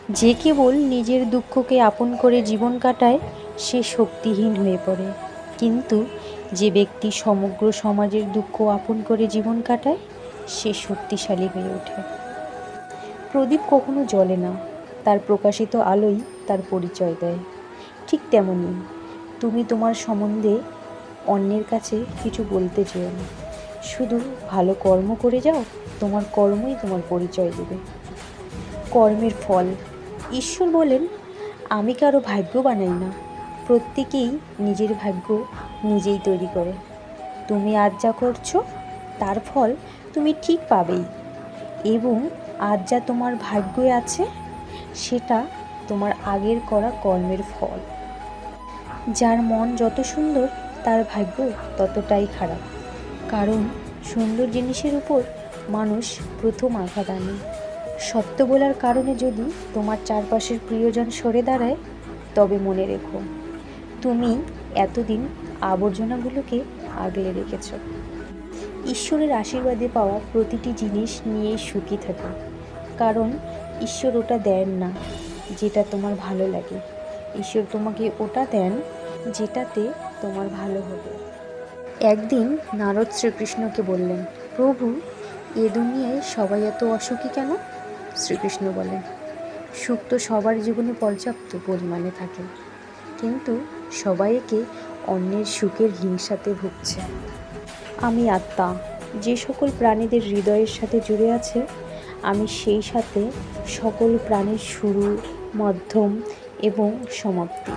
যে কেবল নিজের দুঃখকে আপন করে জীবন কাটায় সে শক্তিহীন হয়ে পড়ে, কিন্তু যে ব্যক্তি সমগ্র সমাজের দুঃখ আপন করে জীবন কাটায় সে শক্তিশালী হয়ে ওঠে। প্রদীপ কখনো জ্বলে না, তার প্রকাশিত আলোই তার পরিচয় দেয়। ঠিক তেমনই তুমি তোমার সম্বন্ধে অন্যের কাছে কিছু বলতে চেও না, শুধু ভালো কর্ম করে যাও, তোমার কর্মই তোমার পরিচয় দেবে। কর্মের ফল। ঈশ্বর বলেন, আমি কারো ভাগ্য বানাই না, প্রত্যেকেই নিজের ভাগ্য নিজেই তৈরি করে। তুমি আজ যা করছো তার ফল তুমি ঠিক পাবেই, এবং আজ যা তোমার ভাগ্যে আছে সেটা তোমার আগের করা কর্মের ফল। যার মন যত সুন্দর তার ভাগ্য ততটাই খারাপ, কারণ সুন্দর জিনিসের উপর মানুষ প্রথম আঘাত আনে। সত্য বলার কারণে যদি তোমার চারপাশের প্রিয়জন সরে দাঁড়ায়, তবে মনে রেখো তুমি এতদিন আবর্জনাগুলোকে আগলে রেখেছ। ঈশ্বরের আশীর্বাদে পাওয়া প্রতিটি জিনিস নিয়েই সুখী থাকো, কারণ ঈশ্বর ওটা দেন না যেটা তোমার ভালো লাগে, ঈশ্বর তোমাকে ওটা দেন যেটাতে তোমার ভালো হবে। একদিন নারদ শ্রীকৃষ্ণকে বললেন, প্রভু, এ দুনিয়ায় সবাই এত অসুখী কেন? শ্রীকৃষ্ণ বলেন, সুখ তো সবার জীবনে পর্যাপ্ত পরিমাণে থাকে, কিন্তু সবাই একে অন্যের সুখের হিংসাতে ভুগছে। আমি আত্মা, যে সকল প্রাণীদের হৃদয়ের সাথে জুড়ে আছে, আমি সেই সাথে সকল প্রাণীর শুরু, মধ্যম এবং সমাপ্তি।